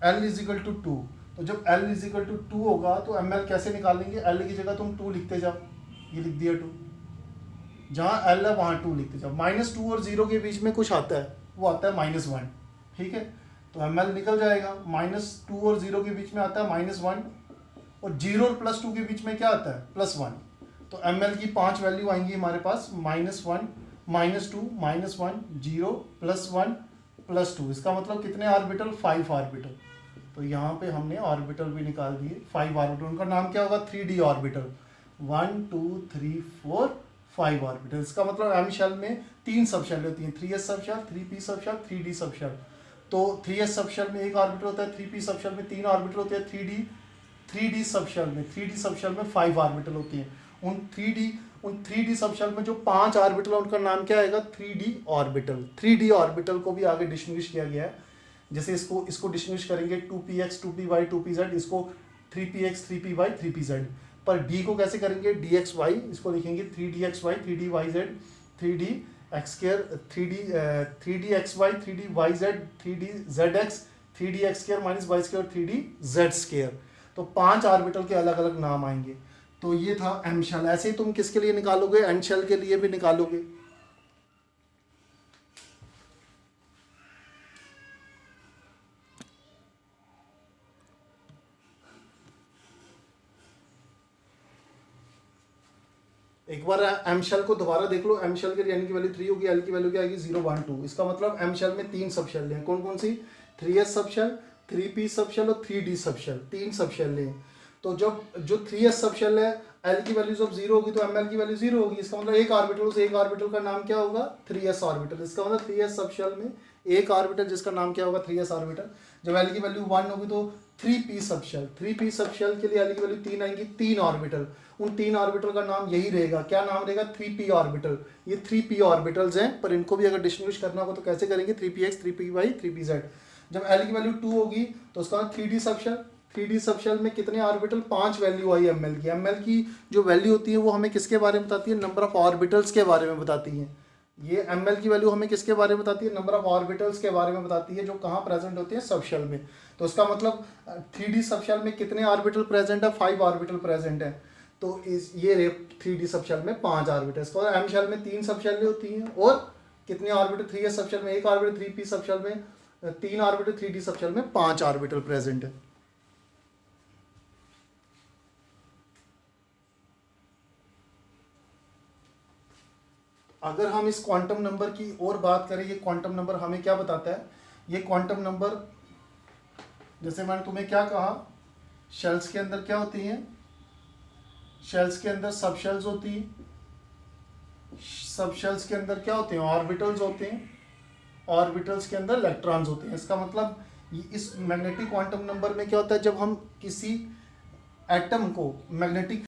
l इजिकल टू 2, तो जब l इजिकल टू 2 होगा तो ml कैसे निकालेंगे, l की जगह तुम 2 लिखते जाओ, ये लिख दिया 2, जहाँ l है वहाँ 2 लिखते जाओ। -2 और 0 के बीच में कुछ आता है, वो आता है -1, ठीक है, तो ml निकल जाएगा। -2 और 0 के बीच में आता है -1, और 0 और +2 के बीच में क्या आता है, +1। तो ml की 5 वैल्यू आएंगी हमारे पास, -1 -2 -1 0 +1 +2। इसका मतलब कितने ऑर्बिटल, 5 ऑर्बिटल। तो यहाँ पे हमने ऑर्बिटल भी निकाल दिए, 5 ऑर्बिटल। उनका नाम क्या होगा, 3d ऑर्बिटल, 1 2 3 4 5 ऑर्बिटल। इसका मतलब एम शेल में 3 सब शेल होती हैं, 3s सब शेल, 3p सब शेल, 3d सब शेल। तो 3s सब शेल में एक ऑर्बिटल होता है, 3p सब शेल में 3 ऑर्बिटल होते हैं, 3d सब शेल में 5 ऑर्बिटल होती हैं। उन 3d सब शेल में जो 5 ऑर्बिटल है उनका नाम क्या आएगा, 3d ऑर्बिटल। 3d ऑर्बिटल को भी आगे डिस्टिंग्विश किया गया है, जैसे इसको डिस्टिंग्विश करेंगे 2px 2py 2pz, इसको 3px 3py 3pz। पर d को कैसे करेंगे, dxy, इसको लिखेंगे 3dxy 3dyz 3dx2 3dxy 3dyz 3dzx 3dx2 -y2 3dz2। तो 5 ऑर्बिटल के अलग अलग नाम आएंगे। तो ये था एम शेल। ऐसे ही तुम किसके लिए निकालोगे, एन शेल के लिए भी निकालोगे। एक बार एम शेल को दोबारा देख लो, एम शेल के लिए एन की वैल्यू 3 होगी, एल की वैल्यू क्या आएगी 0 1 2। इसका मतलब एम शेल में 3 सब शेल हैं, कौन कौन सी, 3s सब शेल, 3p सब शेल और 3d सब शेल, 3 सब शेल हैं। तो जब जो 3s सब शेल है, l की वैल्यू जब 0 होगी तो ml की वैल्यू 0 होगी। इसका मतलब एक ऑर्बिटल, उस एक ऑर्बिटल का नाम क्या होगा, 3s ऑर्बिटल। इसका मतलब 3s सब शेल में एक ऑर्बिटल जिसका नाम क्या होगा, 3s ऑर्बिटल। जब l की वैल्यू 1 होगी तो 3p सब शेल, 3p सब शेल के लिए l की वैल्यू 3 आएंगी, 3 ऑर्बिटल। उन 3 ऑर्बिटल का नाम यही रहेगा, क्या नाम रहेगा, 3p ऑर्बिटल। ये 3p ऑर्बिटल्स हैं, पर इनको भी अगर डिस्टिंग्विश करना होगा तो कैसे करेंगे, 3px 3py 3pz। जब एल की वैल्यू 2 होगी तो उसका 3D सबशेल, 3D सबशेल में कितने orbital, 5 value I am L की। एम एल की जो वैल्यू होती है वो हमें किसके बारे में बताती है, नंबर ऑफ ऑर्बिटल्स के बारे में बताती है। ये एम एल की वैल्यू हमें किसके बारे में बताती है, नंबर ऑफ ऑर्बिटल्स के बारे में बताती है, जो कहाँ प्रेजेंट होती है, सबशेल में। तो इसका मतलब 3D सबशेल में कितने ऑर्बिटल प्रेजेंट है, 5 ऑर्बिटल प्रेजेंट है। तो इस ये 3D सबशेल में 5 ऑर्बिटल, इसका एम शेल में 3 सबशेल होती हैं और कितने ऑर्बिटल, 3S सबशेल में 1 ऑर्बिटल, 3P सबशेल में 3 ऑर्बिटल, 3D सबशेल में 5 ऑर्बिटल प्रेजेंट है। अगर हम इस क्वांटम नंबर की और बात करें, ये क्वांटम नंबर हमें क्या बताता है, ये क्वांटम नंबर, जैसे मैंने तुम्हें क्या कहा, शेल्स के अंदर क्या होती हैं, शेल्स के अंदर सबशेल्स होती हैं, सबशेल्स के अंदर क्या होते हैं, ऑर्बिटल्स होते हैं, ऑर्बिटल्स के अंदर इलेक्ट्रॉन्स होते हैं। इसका मतलब इस मैग्नेटिक क्वांटम नंबर में क्या होता है, जब हम किसी एटम को मैग्नेटिक